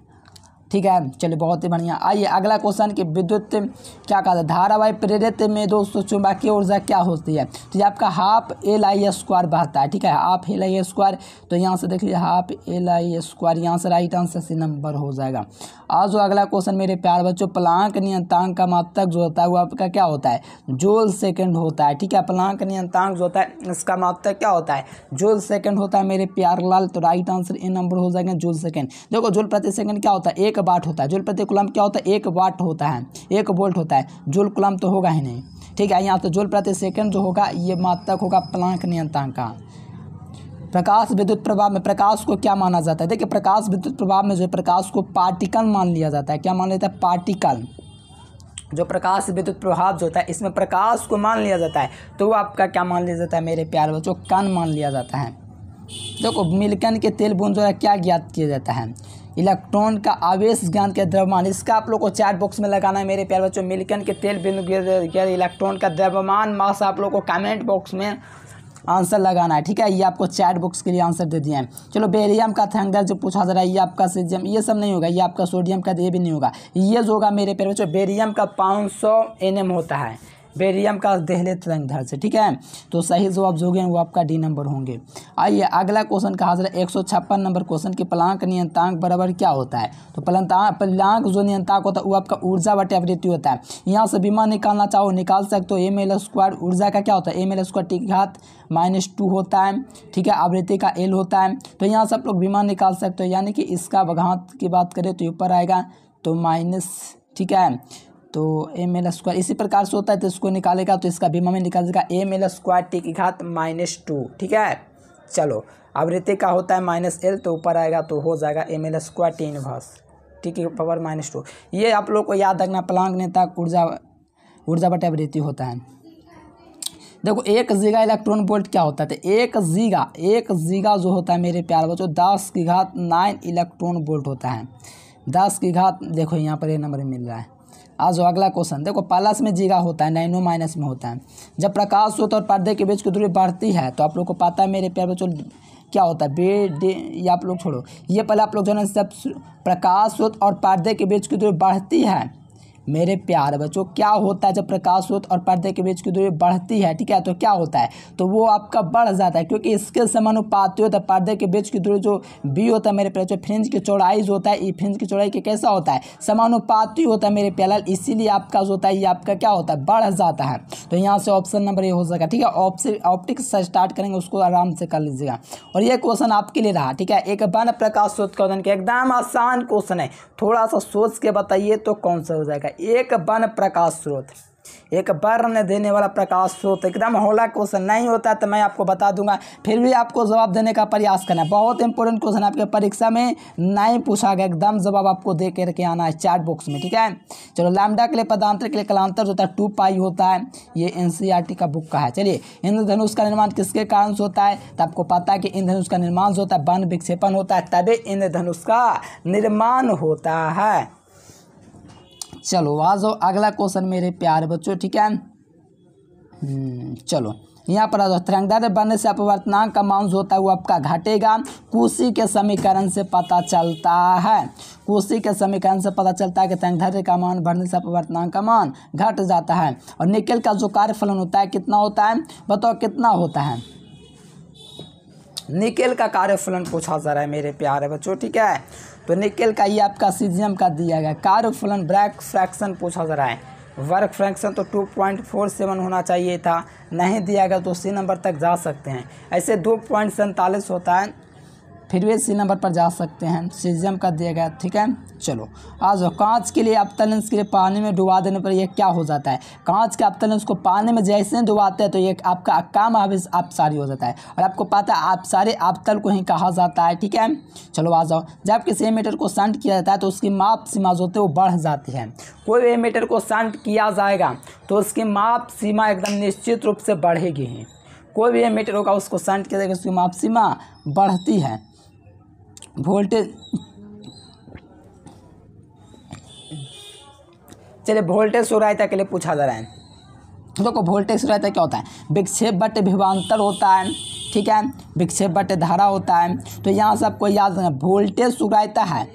ठीक है। चलिए बहुत ही बढ़िया। आइए अगला क्वेश्चन कि विद्युत क्या कहता है, धारावाही प्रेरित में दोस्तों चुंबकीय ऊर्जा क्या होती है। तो ये आपका हाफ LI² बहता है, ठीक है, हाफ LI²। तो यहाँ से देख लीजिए हाफ LI², यहाँ से राइट आंसर सी नंबर हो जाएगा। आज जो अगला क्वेश्चन मेरे प्यार बच्चों, प्लांक नियतांक का मात्रक जो होता है वो आपका क्या होता है, जूल सेकंड होता है, ठीक है। प्लांक नियतांक जो होता है इसका मात्रक क्या होता है, जूल सेकंड होता है मेरे प्यार लाल। तो राइट आंसर ए नंबर हो जाएगा जूल सेकंड। देखो जूल प्रति सेकंड क्या होता है, 1 वाट होता है। जूल प्रति कूलम क्या होता है, 1 वाट होता है, 1 वोल्ट होता है। जूल कूलम तो होगा ही नहीं, ठीक है। यहाँ तो जूल प्रति सेकंड जो होगा ये मात्रक होगा प्लांक नियतांक का। प्रकाश विद्युत प्रभाव में प्रकाश को क्या माना जाता है, देखिए प्रकाश विद्युत प्रभाव में जो प्रकाश को पार्टिकल मान लिया जाता है। क्या मान लेता है, पार्टिकल। जो प्रकाश विद्युत प्रभाव जो होता है इसमें प्रकाश को मान लिया जाता है तो वो आपका क्या मान लिया जाता है मेरे प्यारे बच्चों, कण मान लिया जाता है। देखो मिल्टन के तेल बूंद द्वारा क्या ज्ञात किया जाता है, इलेक्ट्रॉन का आवेश ज्ञान के द्रव्यमान। इसका आप लोग को चैट बॉक्स में लगाना है मेरे प्यारे बच्चों। मिल्टन के तेल बिंदु इलेक्ट्रॉन का द्रव्यमान मास आप लोग को कमेंट बॉक्स में आंसर लगाना है, ठीक है। ये आपको चैट बॉक्स के लिए आंसर दे दिए हैं। चलो बेरियम का थैंगदर जो पूछा जा रहा है ये आपका सीजियम, ये सब नहीं होगा, ये आपका सोडियम का ये भी नहीं होगा। ये जो होगा मेरे प्यारे बच्चों बेरियम का 500 Nm होता है, बेरियम का देहले तरंगधर से, ठीक है। तो सही जवाब जो होंगे वो आपका डी नंबर होंगे। आइए अगला क्वेश्चन कहा जा रहा है 156 नंबर क्वेश्चन कि प्लांक नियतांक बराबर क्या होता है। तो प्लांक जो नियतांक होता है वो आपका ऊर्जा बटे आवृत्ति होता है। यहाँ से बीमा निकालना चाहो निकाल सकते हो, ml² ऊर्जा का क्या होता है, ml² टी की घात -2 होता है, ठीक है। आवृत्ति का L होता है। तो यहाँ से आप लोग बीमा निकाल सकते हो, यानी कि इसका घात की बात करें तो ऊपर आएगा तो माइनस, ठीक है। तो ml², इसी प्रकार से होता है तो इसको निकालेगा तो इसका बीमा में निकालेगा ml² टी की घात -2, ठीक है। चलो आवृत्ति का होता है -L तो ऊपर आएगा तो हो जाएगा ml² टी इनवर्स टी की पावर -2। ये आप लोग को याद रखना, प्लांक नियतांक ऊर्जा बटे आवृत्ति होता है। देखो 1 गीगा इलेक्ट्रॉन वोल्ट क्या होता है, तो 1 गीगा जो होता है मेरे प्यारे बच्चों 10 की घात 9 इलेक्ट्रॉन वोल्ट होता है। 10 की घात देखो यहाँ पर ये नंबर मिल रहा है। आज जो अगला क्वेश्चन देखो प्लस में जीगा होता है, नैनो माइनस में होता है। जब प्रकाश स्रोत और पर्दे के बीच की दूरी बढ़ती है तो आप लोग को पता है मेरे प्यारे बच्चों क्या होता है, ये आप लोग छोड़ो, ये पहले आप लोग जो है जब प्रकाश स्रोत और पर्दे के बीच की दूरी बढ़ती है मेरे प्यारे बच्चों, क्या होता है जब प्रकाश स्रोत और पर्दे के बीच की दूरी बढ़ती है, ठीक है, तो क्या होता है, तो वो आपका बढ़ जाता है क्योंकि इसके समानुपाती होता है। पर्दे के बीच की दूरी जो बी होता है मेरे प्यारे, फ्रिंज की चौड़ाई जो होता है ये फ्रिंज की चौड़ाई के कैसा होता है, समानुपाती होता है मेरे प्यारे, इसीलिए आपका जो होता है ये आपका क्या होता है, बढ़ जाता है। तो यहाँ से ऑप्शन नंबर ये हो जाएगा, ठीक है। ऑप्टिक्स से स्टार्ट करेंगे उसको आराम से कर लीजिएगा। और ये क्वेश्चन आपके लिए रहा, ठीक है। एक वन प्रकाश स्रोत का एकदम आसान क्वेश्चन है, थोड़ा सा सोच के बताइए तो कौन सा हो जाएगा। एक वन प्रकाश स्रोत, एक वर्ण देने वाला प्रकाश स्रोत, एकदम होला क्वेश्चन नहीं होता तो मैं आपको बता दूंगा, फिर भी आपको जवाब देने का प्रयास करना है। बहुत इंपॉर्टेंट क्वेश्चन आपके परीक्षा में नहीं पूछा गया, एकदम जवाब आपको दे करके आना है चैट बॉक्स में, ठीक है। चलो लैम्डा के लिए पदांतर के लिए कलांतर होता है 2 पाई होता है, ये NCERT का बुक का है। चलिए इंद्रधनुष का निर्माण किसके कारण से होता है, तो आपको पता है कि इंद्रधनुष का निर्माण जो होता है वन विक्षेपण होता है, तभी इंद्रधनुष का निर्माण होता है। चलो आ जाओ अगला क्वेश्चन मेरे प्यारे बच्चों, ठीक है। चलो यहाँ पर आ जाओ, तरंगदैर्घ्य बढ़ने से अपवर्तनांक का मान जो होता है वो आपका घटेगा, कुशी के समीकरण से पता चलता है। कुशी के समीकरण से पता चलता है कि तरंगदैर्घ्य का मान बढ़ने से अपवर्तनांक का मान घट जाता है। और निकेल का जो कार्यफलन होता है कितना होता है, बताओ कितना होता है। निकेल का कार्यफलन पूछा जा रहा है मेरे प्यारे बच्चों, ठीक है। तो निकेल का ये आपका सीजियम का दिया गया कार्यफलन, ब्रैक फ्रैक्शन पूछा जा रहा है। वर्क फ्रैक्शन तो 2.47 होना चाहिए था, नहीं दिया गया तो सी नंबर तक जा सकते हैं। ऐसे 2.47 होता है, फिर भी सी नंबर पर जा सकते हैं, सीजियम का दिया गया, ठीक है। चलो आज कांच के लिए अवतल के लिए पानी में डुबा देने पर यह क्या हो जाता है, कांच के अवतल को पानी में जैसे डुबाते हैं तो ये आपका काम अपसारी हो जाता है। और आपको पता है अपसारी अवतल को ही कहा जाता है, ठीक है। चलो आ जाओ, जब किसी एमीटर को शंट किया जाता है तो उसकी माप सीमा जो होती है वो बढ़ जाती है। कोई भी एमीटर को शंट किया जाएगा तो उसकी माप सीमा एकदम निश्चित रूप से बढ़ेगी ही। कोई भी एमीटर होगा उसको शंट किया जाएगा, उसकी माप सीमा बढ़ती है। वोल्टेज, चलिए वोल्टेज सुरायता के लिए पूछा जा रहा है। देखो वोल्टेज सुरायता क्या होता है, विक्षेप बटे विभवांतर होता है, ठीक है, विक्षेप बटे धारा होता है। तो यहाँ से आपको याद रखना वोल्टेज सुरायता है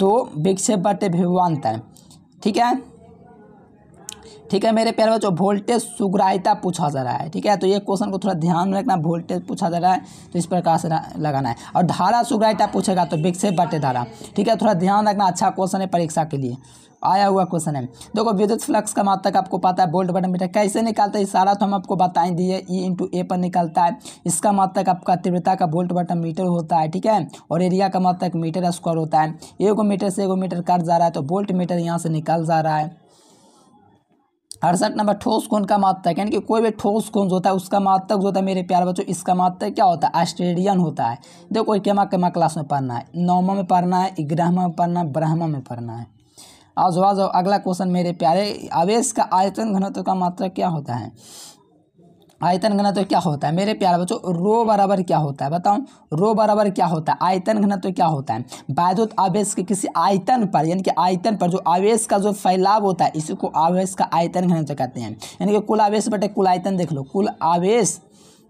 तो विक्षेप बटे विभवांतर। ठीक है मेरे प्यारे बच्चों, वोल्टेज सुग्राह्यता पूछा जा रहा है। ठीक है, तो ये क्वेश्चन को थोड़ा ध्यान में रखना, वोल्टेज पूछा जा रहा है तो इस प्रकार से लगाना है। और धारा सुग्राह्यता पूछेगा तो विक्षेप बटे धारा। ठीक है, थोड़ा ध्यान रखना, अच्छा क्वेश्चन है, परीक्षा के लिए आया हुआ क्वेश्चन है। देखो विद्युत फ्लक्स का मात्रक आपको पता है, वोल्ट बटा मीटर। कैसे निकालता है सारा तो हम आपको बताएं दिए, ई इंटू ए पर निकलता है। इसका मात्रक आपका तीव्रता का वोल्ट बटा मीटर होता है। ठीक है, और एरिया का मात्रक मीटर स्क्वायर होता है। एगो मीटर से एगो मीटर कट जा रहा है तो वोल्ट मीटर यहाँ से निकल जा रहा है। 68 नंबर, ठोस कोण का मात्रक, यानी कि कोई भी ठोस कोण जो होता है उसका मात्रक जो होता है मेरे प्यारे बच्चों, इसका मात्रक क्या होता है, ऑस्ट्रेलियन होता है। देखो केमा क्लास में पढ़ना है, 9वां में पढ़ना है, 11वां में पढ़ना है, 12वां में पढ़ना है। आज जाओ अगला क्वेश्चन मेरे प्यारे, आवेश का आयतन घनत्व का मात्रक क्या होता है। आयतन घनत्व क्या होता है मेरे प्यारे बच्चों, रो बराबर क्या होता है, बताओ रो बराबर क्या होता है, आयतन घनत्व क्या होता है। वैद्युत आवेश के किसी आयतन पर, यानी कि आयतन पर जो आवेश का जो फैलाव होता है इसी को आवेश का आयतन घनत्व कहते हैं। यानी कि कुल आवेश बटे कुल आयतन, देख लो कुल आवेश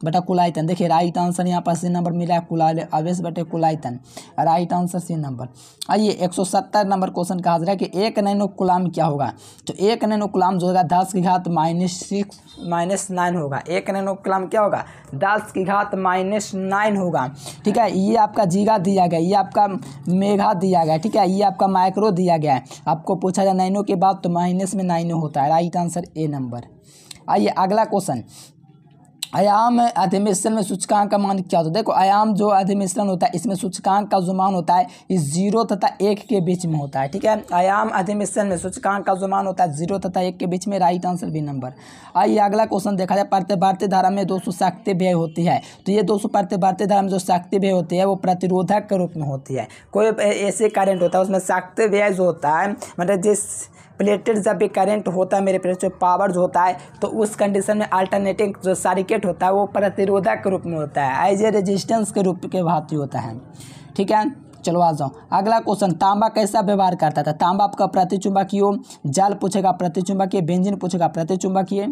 बटा कुल आयतन। देखिए राइट आंसर यहाँ पर सी नंबर मिला है, कुल आवेश बटे कुल आयतन, राइट आंसर सी नंबर। आइए 170 नंबर क्वेश्चन कहा जा रहा है कि 1 नैनो कूलाम क्या होगा। तो 1 नैनो कूलाम जो होगा 10 की घात -9 होगा। 1 नैनो कूलाम क्या होगा, 10 की घात -9 होगा। ठीक है, ये आपका जीगा दिया गया, ये आपका मेगा दिया गया। ठीक है, ये आपका माइक्रो दिया गया है। आपको पूछा जाए नैनो के बाद तो माइनस में 9 होता है, राइट आंसर ए नंबर। आइए अगला क्वेश्चन, आयाम अधिमिश्रण में सूचकांक का मान क्या होता है। देखो आयाम जो अधिमिश्रण होता है इसमें सूचकांक का जो मान होता है इस 0 तथा 1 के बीच में होता है। ठीक है, आयाम अधिमिश्रण में सूचकांक का जो मान होता है 0 तथा 1 के बीच में, राइट आंसर बी नंबर। आइए अगला क्वेश्चन देखा जाए, प्रतिवर्ती धारा में 200 शक्ति व्यय होती है। तो ये 200 प्रतिवर्ती धारा में जो शक्ति व्यय होती है वो प्रतिरोधक के रूप में होती है। कोई ऐसे करंट होता है उसमें शक्ति व्यय जो होता है, मतलब जिस प्लेटेड जब भी करंट होता है मेरे प्यारे जो पावर जो होता है तो उस कंडीशन में अल्टरनेटिंग जो सर्किट होता है वो प्रतिरोधक के रूप में होता है, एज ए रेजिस्टेंस के रूप के भांति होता है। ठीक है, चलो आ जाओ अगला क्वेश्चन, तांबा कैसा व्यवहार करता था। तांबा आपका प्रतिचुंबकीय, जल पूछेगा प्रतिचुंबकीय, बेंजीन पूछेगा प्रतिचुंबकीय।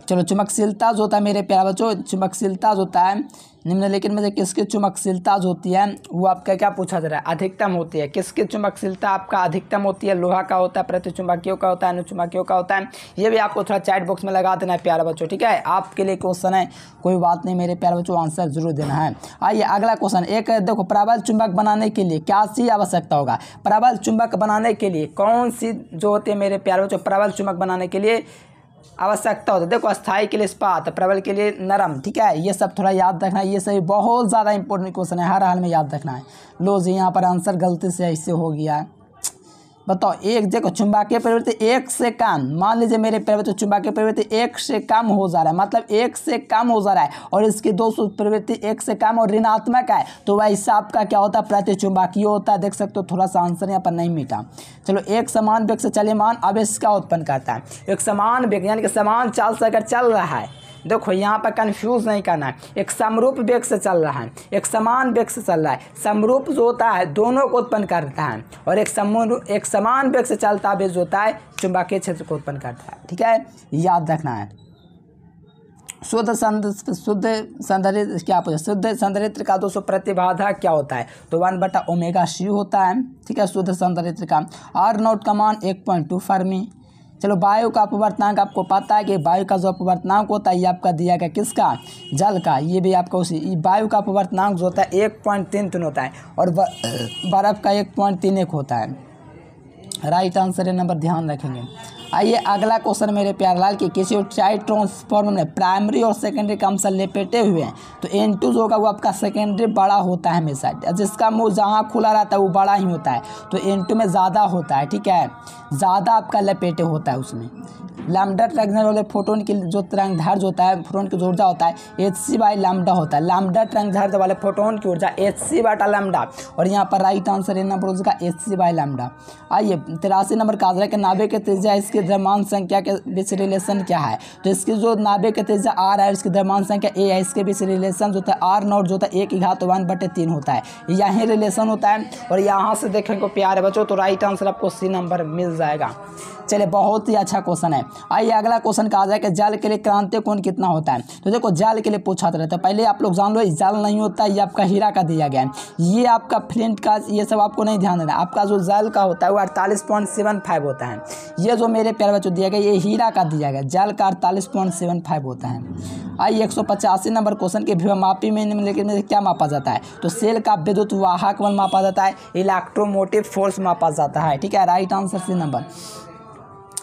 चलो चुंबकशीलता जो होता है मेरे प्यारे बच्चों, चुंबकशीलता जो होता है निम्नलिखित में से किसकी चुंबकशीलता जो होती है वो आपका क्या पूछा जा रहा है, अधिकतम होती है। किसकी चुंबकशीलता आपका अधिकतम होती है, लोहा का होता है, प्रतिचुंबकीय का होता है, अनुचुंबकीय का होता है। ये भी आपको थोड़ा चैट बॉक्स में लगा देना है प्यारे बच्चों। ठीक है, आपके लिए क्वेश्चन है, कोई बात नहीं मेरे प्यारे बच्चों, आंसर जरूर देना है। आइए अगला क्वेश्चन, एक देखो प्रबल चुंबक बनाने के लिए क्या सी आवश्यकता होगा। प्रबल चुंबक बनाने के लिए कौन सी जो होती है मेरे प्यारे बच्चों, प्रबल चुंबक बनाने के लिए आवश्यकता होता है। देखो अस्थाई के लिए इस्पात, प्रबल के लिए नरम। ठीक है, ये सब थोड़ा याद रखना है, ये सभी बहुत ज़्यादा इंपॉर्टेंट क्वेश्चन है, हर हाल में याद रखना है। लो जी यहाँ पर आंसर गलती से ऐसे हो गया है। बताओ एक देखो चुंबकीय प्रवृत्ति 1 से कम, मान लीजिए मेरे प्रवृत्ति चुंबकीय प्रवृत्ति 1 से कम हो जा रहा है, मतलब 1 से कम हो जा रहा है और इसकी 200 प्रवृत्ति 1 से कम और ऋणात्मक है तो वैसा आपका क्या होता है, प्रतिचुंबकीय होता है। देख सकते हो थोड़ा सा आंसर यहाँ पर नहीं मिटा। चलो एक समान वेग से चलमान आवेश क्या उत्पन्न करता है। एक समान वेग यानी कि समान चाल से अगर चल रहा है, देखो यहाँ पर कंफ्यूज नहीं करना है, एक समरूप वेग से चल रहा है, एक समान वेग से चल रहा है। समरूप जो होता है दोनों को उत्पन्न करता है और एक समान वेग से चलता वेग जो होता है चुंबकीय क्षेत्र को उत्पन्न करता है। ठीक है, याद रखना है। शुद्ध संधारित्र का 200 प्रतिबाधा क्या होता है, तो 1/ω/c होता है। ठीक है, शुद्ध संधारित्र का R0 का मान 1.2 फर्मी। चलो वायु का अपवर्तनांक आपको पता है कि वायु का जो अपवर्तनांक होता है ये आपका दिया गया किसका, जल का। ये भी आपका उसी वायु का अपवर्तनांक जो होता है 1.33 होता है और बर्फ का 1.31 होता है। राइट आंसर है नंबर, ध्यान रखेंगे। आइए अगला क्वेश्चन मेरे प्यारे लाल की, किसी टाइट ट्रांसफॉर्मर में प्राइमरी और सेकेंडरी का अंश लेपेटे हुए हैं तो N2 जो होगा वो आपका सेकेंडरी बड़ा होता है हमेशा, जिसका मुंह जहाँ खुला रहता है वो बड़ा ही होता है तो N2 में ज़्यादा होता है। ठीक है, ज़्यादा आपका लपेटे होता है उसमें। लैम्डा ट्रैंगल वाले फोटोन की जो तरंगधार्ज होता है, फोटोन की जो ऊर्जा होता है hc/लैम्डा होता है। लैम्डा तरंगधार्ज वाले फोटोन की ऊर्जा hc/लैम्डा और यहाँ पर राइट आंसर है नंबर उसका hc/लैम्डा। आइए 83 नंबर का है कि नाभिक के त्रिज्या इसके द्रव्यमान संख्या के बीच रिलेशन क्या है। तो इसकी जो नाभिक के त्रिज्या r है, इसकी द्रव्यमान संख्या a है, इसके बीच रिलेशन जो होता है R0 जो होता है 1/1/3 होता है, यही रिलेशन होता है। और यहाँ से देखेंगे प्यारे बच्चों तो राइट आंसर आपको सी नंबर मिल जाएगा। चलिए बहुत ही अच्छा क्वेश्चन है। आइए अगला क्वेश्चन कहा जाए कि जल के लिए क्रांतीय कोण कितना होता है। तो देखो जल के लिए पूछा था, तो पहले आप लोग जान लो जल नहीं होता, ये आपका हीरा का दिया गया है, ये आपका फ्लिंट का, ये सब आपको नहीं ध्यान देना। आपका जो जल का होता है वो 48.75 होता है। ये जो मेरे प्यारे बच्चों दिया गया ये हीरा का दिया गया, जल का 48.75 होता है। आइए 185 नंबर क्वेश्चन के विभवमापी में निम्नलिखित में क्या मापा जाता है। तो सेल का विद्युत वाहक बल मापा जाता है, इलेक्ट्रोमोटिव फोर्स मापा जाता है। ठीक है, राइट आंसर सी नंबर।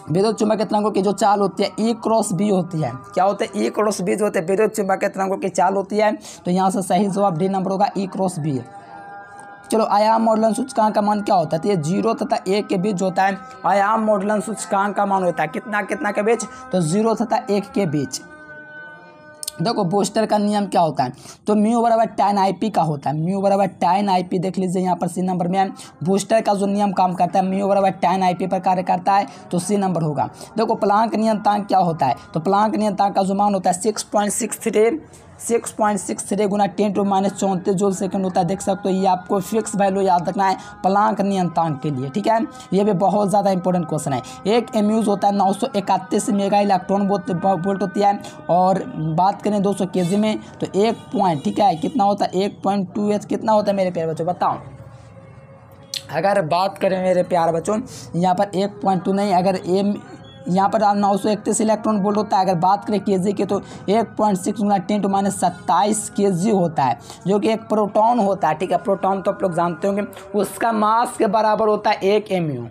विद्युत चुंबकीय तरंगों की जो चाल होती है E क्रॉस B होती है। क्या होते हैं? E क्रॉस B जो होते हैं विद्युत चुंबकीय तरंगों की चाल होती है। तो यहाँ से सही जवाब डी नंबर होगा, E क्रॉस B। चलो आयाम मॉडलन सूचकांक का मान क्या होता है। तो ये 0 तथा 1 के बीच होता है। आयाम मॉडलन सूचकांक का मान होता है कितना कितना के बीच, तो 0 तथा 1 के बीच। देखो बूस्टर का नियम क्या होता है, तो म्यू बराबर tan IP का होता है। म्यू बराबर tan IP देख लीजिए यहाँ पर सी नंबर में है। बूस्टर का जो नियम काम करता है म्यू बराबर tan IP पर कार्य करता है, तो सी नंबर होगा। देखो प्लांक नियतांक क्या होता है, तो प्लांक नियतांक का जो मान होता है 6.63 गुना 10⁻⁴ जूल सेकंड होता है। देख सकते हो, ये आपको फिक्स वैल्यू याद रखना है प्लांक नियतांक के लिए। ठीक है, ये भी बहुत ज़्यादा इंपॉर्टेंट क्वेश्चन है। एक एम्यूज होता है 931 मेगा इलेक्ट्रॉन वोल्ट होती है, और बात करें 200 kg में तो 1 पॉइंट, ठीक है, कितना होता है 1.2H कितना होता है मेरे प्यारे बच्चों बताओ। अगर बात करें मेरे प्यारे बच्चों यहाँ पर 1.2 नहीं, अगर यहाँ पर 931 इलेक्ट्रॉन वोल्ट होता है। अगर बात करें केजी की तो 1.6 गुना 10⁻27 kg होता है, जो कि एक प्रोटॉन होता है। ठीक है, प्रोटॉन तो आप लोग जानते होंगे, उसका मास के बराबर होता है 1 mu।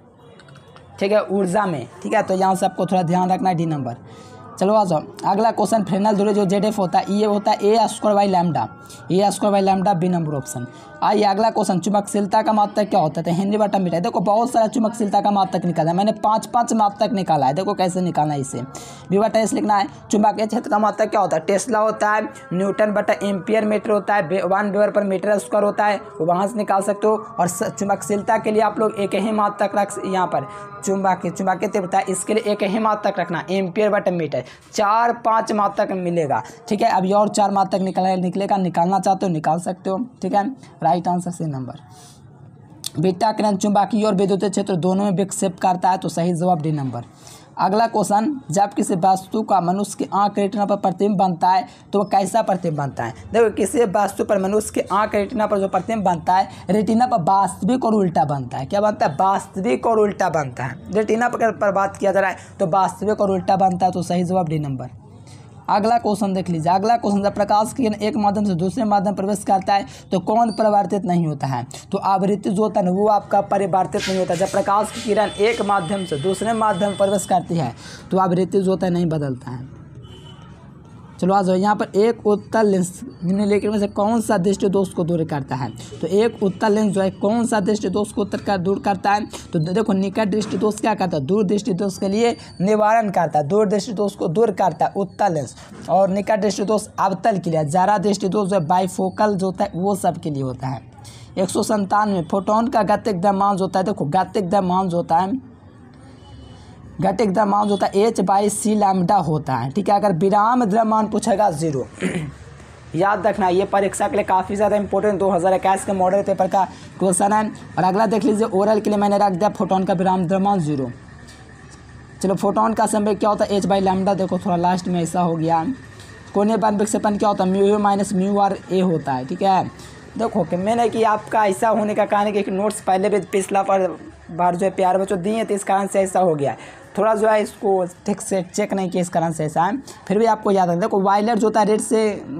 ठीक है, ऊर्जा में। ठीक है, तो यहाँ से आपको थोड़ा ध्यान रखना है, डी नंबर। चलो आ जाओ अगला क्वेश्चन। फ्रेनल दूरी जो ZF होता है ये होता है A² बी नंबर ऑप्शन। आइए अगला क्वेश्चन। चुंबकशीलता का मात्रक क्या होता है, हेनरी बटा मीटर। देखो बहुत सारा चुंबकशीलता का मात्रक निकाला है, मैंने 5 मात्रक निकाला है। देखो कैसे निकालना है इसे, V बटा S लिखना है। चुंबकीय क्षेत्र का मात्रक क्या होता है, टेस्ला होता है, न्यूटन बटा एम्पियर मीटर होता है, 1 वेबर पर मीटर स्क्वायर होता है, वो वहाँ से निकाल सकते हो। और चुंबकशीलता के लिए आप लोग एक ही मात्रक रख, यहाँ पर चुंबकीय तीव्रता इसके लिए एक ही मात्रक रखना, एम्पियर बटा मीटर। 4-5 मात्रक मिलेगा। ठीक है, अभी और 4 मात्रक निकलेगा, निकालना चाहते हो निकाल सकते हो। ठीक है, right answer C number. Beta किरण चुंबकीय और विद्युतीय क्षेत्र दोनों में विक्षेप करता है, तो सही जवाब डी नंबर। अगला क्वेश्चन। जब किसी वस्तु का मनुष्य की आंख रेटिना पर प्रतिबिंब बनता है तो वह कैसा प्रतिबिंब बनता है। देखो किसी वस्तु पर मनुष्य की आंख रेटिना पर जो प्रतिबिंब बनता है, रेटिना पर वास्तविक और उल्टा बनता है। क्या बनता है, वास्तविक और उल्टा बनता है। रेटिना पर बात किया जा रहा है तो वास्तविक और उल्टा बनता है, तो सही जवाब डी नंबर। अगला क्वेश्चन देख लीजिए। अगला क्वेश्चन, जब प्रकाश की किरण एक माध्यम से दूसरे माध्यम प्रवेश करता है तो कौन परिवर्तित नहीं होता है। तो आवृत्ति जो होता है वो आपका परिवर्तित नहीं होता। जब प्रकाश की किरण एक माध्यम से दूसरे माध्यम प्रवेश करती है तो आवृत्ति जो होता है नहीं बदलता है। चलो आ जाओ यहाँ पर। एक उत्तल लेंस निम्नलिखित में से कौन सा दृष्टि दोष को दूर करता है। तो एक उत्तल लेंस जो है कौन सा दृष्टि दोष को दूर करता है। तो देखो निकट दृष्टि दोष क्या करता है, दूर दृष्टि दोष के लिए निवारण करता है, दूर दृष्टि दोष को दूर करता है उत्तल लेंस। और निकट दृष्टि दोष अवतल के लिए, ज़रा दृष्टि दोष जो बाइफोकल जो होता है वो सब के लिए होता है। 197 फोटोन का गतिक द्रव्यमान होता है। देखो गतिक द्रव्यमान होता है, गतिक द्रव्यमान होता है h/c लैम्डा होता है। ठीक है, अगर विराम द्रव्यमान पूछेगा 0 याद रखना, ये परीक्षा के लिए काफ़ी ज़्यादा इंपॉर्टेंट 2021 के मॉडल पेपर का क्वेश्चन है। और अगला देख लीजिए, ओरल के लिए मैंने रख दिया फोटोन का विराम द्रव्यमान 0। चलो फोटोन का समय क्या होता है h/λ। देखो थोड़ा लास्ट में ऐसा हो गया। कोणीय बल विक्षेपण क्या होता है, μu माइनस μr होता है। ठीक है, देखो कि मैंने कि आपका ऐसा होने का कारण कि नोट्स पहले भी पिछला बार जो है प्यार बच्चों दिए, तो इस कारण से ऐसा हो गया है। थोड़ा जो है इसको ठीक से चेक नहीं किया, इस कारण से ऐसा है। फिर भी आपको याद रखना, देखो वायलेट जो होता है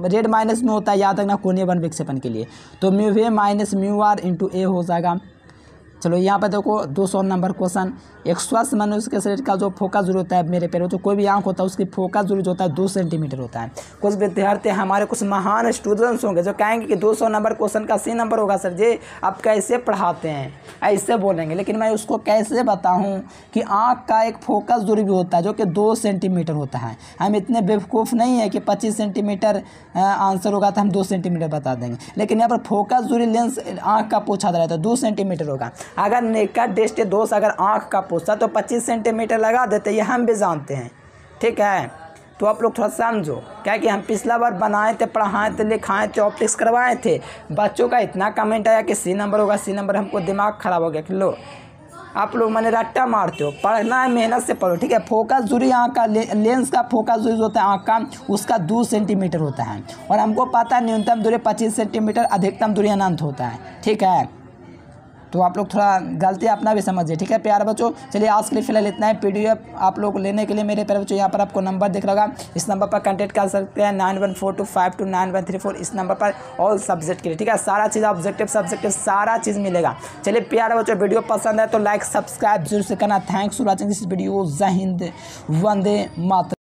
रेड माइनस में होता है, याद रखना कोणीय बल विक्षेपण के लिए। तो μv minus μr into a हो जाएगा। चलो यहाँ पर देखो 200 नंबर क्वेश्चन। एक स्वस्थ मनुष्य के शरीर का जो फोकस दूरी होता है मेरे पैरों, तो कोई भी आंख होता है उसकी फोकस दूरी जो होता है 2 सेंटीमीटर होता है। कुछ विद्यार्थी हमारे कुछ महान स्टूडेंट्स होंगे जो कहेंगे कि 200 नंबर क्वेश्चन का सी नंबर होगा सर जी, आप कैसे पढ़ाते हैं, ऐसे बोलेंगे। लेकिन मैं उसको कैसे बताऊँ कि आँख का एक फोकस दूरी भी होता है जो कि 2 सेंटीमीटर होता है। हम इतने बेवकूफ़ नहीं है कि 25 सेंटीमीटर आंसर होगा तो हम 2 सेंटीमीटर बता देंगे। लेकिन यहाँ पर फोकस दूरी लेंस आँख का पूछा जा रहा है तो 2 सेंटीमीटर होगा। अगर निकट दृष्टि दोष अगर आँख का पूछता तो 25 सेंटीमीटर लगा देते, ये हम भी जानते हैं। ठीक है, तो आप लोग थोड़ा समझो, क्या कि हम पिछला बार बनाए थे, पढ़ाए थे, लिखाए थे, ऑप्टिक्स करवाए थे। बच्चों का इतना कमेंट आया कि सी नंबर होगा, सी नंबर, हमको दिमाग ख़राब हो गया कि लो आप लोग मैंने रट्टा मारते हो, पढ़ना है मेहनत से पढ़ो, ठीक है। फोकस दूरी आँख का लेंस का फोकस दूरी होता है आँख का, उसका 2 सेंटीमीटर होता है, और हमको पता है न्यूनतम दूरी 25 सेंटीमीटर, अधिकतम दूरी अनंत होता है, ठीक है। तो आप लोग थोड़ा गलती अपना भी समझिए, ठीक है प्यारे बच्चों। चलिए आज के लिए फिलहाल इतना है। PDF आप लोग लेने के लिए मेरे प्यारे बच्चों यहाँ पर आपको नंबर दिख रहा होगा, इस नंबर पर कांटेक्ट कर सकते हैं 9142529134, इस नंबर पर ऑल सब्जेक्ट के लिए, ठीक है। सारा चीज़ ऑब्जेक्टिव सब्जेक्टिव सारा चीज़ मिलेगा। चलिए प्यारे बच्चों, वीडियो पसंद है तो लाइक सब्सक्राइब जरूर से करना। Thanks for watching this video. जय हिंद, वंदे मातरम।